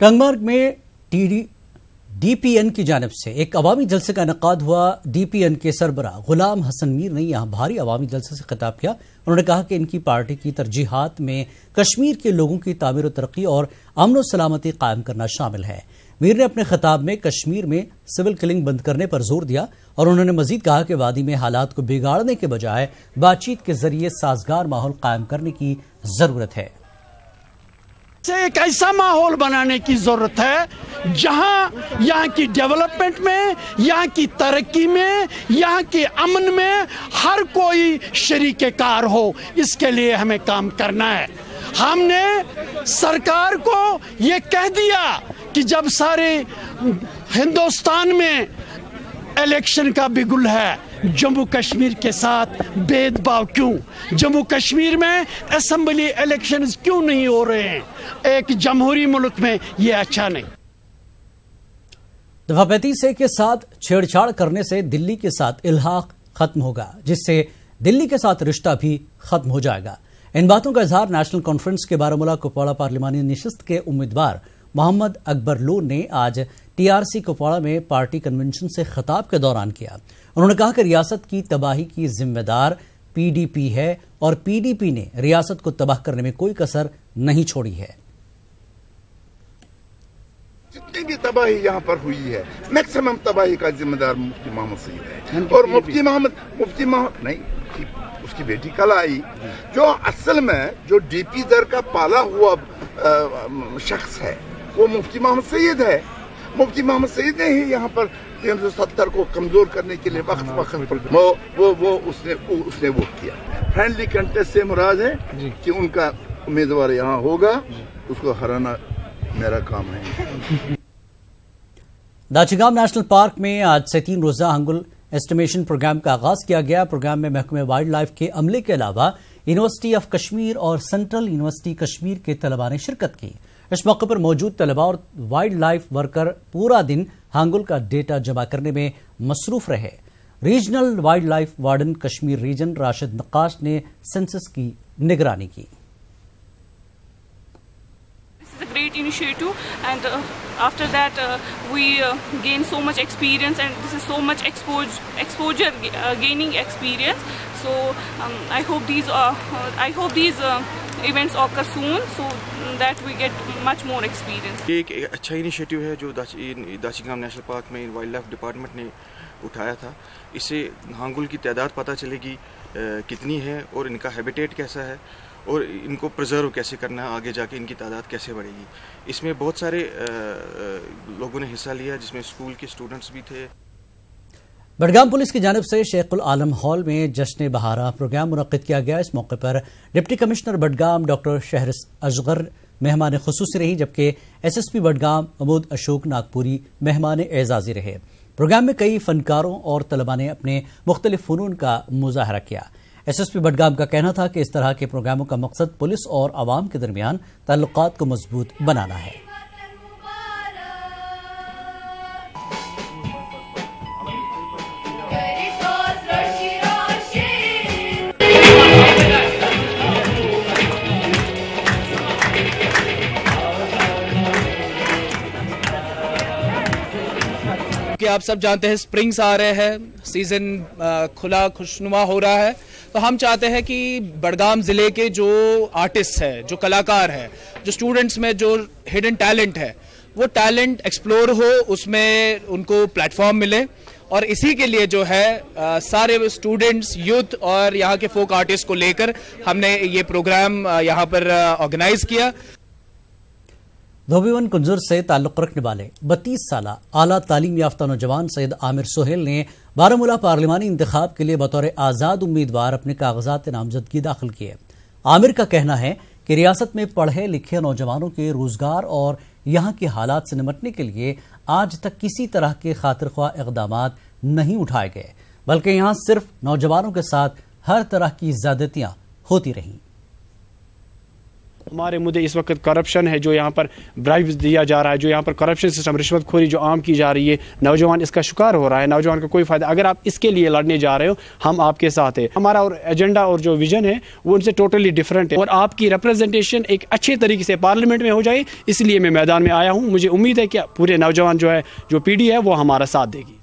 کنگمارگ میں D P N کی جانب سے ایک عوامی جلسے کا انعقاد ہوا۔ ڈی پی این کے سربراہ غلام حسن میر نے یہاں بھاری عوامی جلسے سے خطاب کیا۔ انہوں نے کہا کہ ان کی پارٹی کی ترجیحات میں کشمیر کے لوگوں کی تعمیر و ترقی اور امن و سلامتی قائم کرنا شامل ہے۔ میر نے اپنے خطاب میں کشمیر میں سول کلنگ بند کرنے پر زور دیا اور انہوں نے مزید کہا کہ وادی میں حالات کو بگاڑنے کے بجائے بات چیت کے ذریعے سازگار ماحول قائم کرنے کی ضرورت ہے۔ ایک ایسا ماحول بنانے کی ضرورت ہے جہاں یہاں کی ڈیولپمنٹ میں، یہاں کی ترقی میں، یہاں کے امن میں ہر کوئی شریک کار ہو۔ اس کے لیے ہمیں کام کرنا ہے۔ ہم نے سرکار کو یہ کہہ دیا کہ جب سارے ہندوستان میں الیکشن کا بگل ہے، جموں کشمیر کے ساتھ بید باؤ کیوں؟ جموں کشمیر میں اسمبلی الیکشنز کیوں نہیں ہو رہے ہیں؟ ایک جمہوری ملک میں یہ اچھا نہیں۔ دفعہ 35A کے ساتھ چھیڑ چھاڑ کرنے سے دلی کے ساتھ الحاق ختم ہوگا، جس سے دلی کے ساتھ رشتہ بھی ختم ہو جائے گا۔ ان باتوں کا اظہار نیشنل کانفرنس کے بارہمولہ کپواڑہ پارلیمانی نشست کے امیدوار محمد اکبر لون نے آج ٹی آر سی کپواڑہ میں پارٹی کنونشن سے خطاب کے دوران کیا۔ انہوں نے کہا کہ ریاست کی تباہی کی ذمہ دار پی ڈی پی ہے اور پی ڈی پی نے ریاست کو تباہ کرنے میں کوئی کسر نہیں چھوڑی ہے۔ جتنی بھی تباہی یہاں پر ہوئی ہے، میکسیمم تباہی کا ذمہ دار مفتی محمد سعید ہے، اور مفتی محمد نہیں، اس کی بیٹی کل آئی، جو اصل میں جو ڈی پی در کا پالا ہوا شخص ہے وہ مفتی محمد سعید ہے۔ مفتی محمد سعید نے ہی یہاں پر 370 کو کمزور کرنے کے لیے وقت اس نے ووٹ کیا۔ فرینڈلی کنٹیسٹ سے مراد ہے کہ ان کا امیدوار یہاں ہوگا، اس کو ہرانا میرا کام ہے۔ داچیگام نیشنل پارک میں آج سے 3 روزہ ہنگل ایسٹیمیشن پروگرام کا آغاز کیا گیا۔ پروگرام میں محکمہ وائلڈ لائف کے عملے کے علاوہ یونیورسٹی آف کشمیر اور سینٹرل یونیورسٹی کشمیر کے طلباء نے شرکت کی۔ اس موقع پر موجود طلباء اور وائلڈ لائف ورکر پورا دن ہانگل کا ڈیٹا جمع کرنے میں مصروف رہے۔ Regional wildlife warden Kashmir region Rashid Naqash نے سینسس کی نگرانی کی۔ Great initiative, and after that we gain so much experience, and this is so much exposure gaining experience. So I hope these events occur soon, so that we get much more experience. یہ ایک اچھا initiative ہے جو داچیگام national park میں wild life department نے اٹھایا تھا۔ اس سے ہانگل کی تعداد پتہ چلے گی کتنی ہے اور ان کا ہیبیٹیٹ کیسا ہے اور ان کو پرزرو کیسے کرنا ہے، آگے جا کے ان کی تعداد کیسے بڑھے گی۔ اس میں بہت سارے لوگوں نے حصہ لیا، جس میں اسکول کے اسٹوڈنٹس بھی تھے۔ بڈگام پولیس کی جانب سے شیخ العالم ہال میں جشن بہارہ پروگرام منعقد کیا گیا۔ اس موقع پر deputy commissioner Budgam doctor Shahras Asghar مہمان خصوصی رہی، جبکہ S S P Budgam Imod Ashok Nagpure مہمان اعزازی رہے۔ پروگرام میں کئی فنکاروں اور طلباء نے اپنے مختلف فنون کا مظاہرہ کیا۔ ایس ایس پی بڈگام کا کہنا تھا کہ اس طرح کے پروگراموں کا مقصد پولیس اور عوام کے درمیان تعلقات کو مضبوط بنانا ہے۔ کہ آپ سب جانتے ہیں سپرنگز آ رہے ہیں، سیزن کھلا خوشنما ہو رہا ہے، تو ہم چاہتے ہیں کہ بڈگام ضلع کے جو آرٹسٹ ہے، جو کلاکار ہے، جو اسٹوڈنٹس میں جو ہڈن ٹیلنٹ ہے، وہ ٹیلنٹ ایکسپلور ہو، اس میں ان کو پلیٹ فارم ملے، اور اسی کے لیے جو ہے سارے اسٹوڈنٹس، یوتھ اور یہاں کے فوک آرٹسٹ کو لے کر ہم نے یہ پروگرام یہاں پر آرگنائز کیا۔ دھوبی ون کنزر سے تعلق رکھنے والے 32 سالہ اعلیٰ تعلیم یافتہ نوجوان سید عامر سہیل نے بارہمولہ پارلیمانی انتخاب کے لیے بطور آزاد امیدوار اپنے کاغذات نامزدگی داخل کیے۔ عامر کا کہنا ہے کہ ریاست میں پڑھے لکھے نوجوانوں کے روزگار اور یہاں کے حالات سے نمٹنے کے لیے آج تک کسی طرح کے خاطر خواہ اقدامات نہیں اٹھائے گئے، بلکہ یہاں صرف نوجوانوں کے ساتھ ہر طرح کی زیادتیاں ہوتی رہیں۔ ہمارے مدعے اس وقت کرپشن ہے, جو یہاں پر برائبز دیا جا رہا ہے, جو یہاں پر کرپشن سسٹم, رشوت خوری جو عام کی جا رہی ہے, نوجوان اس کا شکار ہو رہا ہے, نوجوان کا کوئی فائدہ. اگر آپ اس کے لیے لڑنے جا رہے ہو, ہم آپ کے ساتھ ہیں. ہمارا اور ایجنڈا اور جو ویژن ہے وہ ان سے ٹوٹلی ڈفرینٹ ہے, اور آپ کی ریپرزنٹیشن ایک اچھے طریقے سے پارلیمنٹ میں ہو جائے, اس لیے میں میدان میں آیا ہوں. مجھے امید ہے کہ پورے نوجوان جو ہے, جو پیڑھی ہے, وہ ہمارا ساتھ دے گی.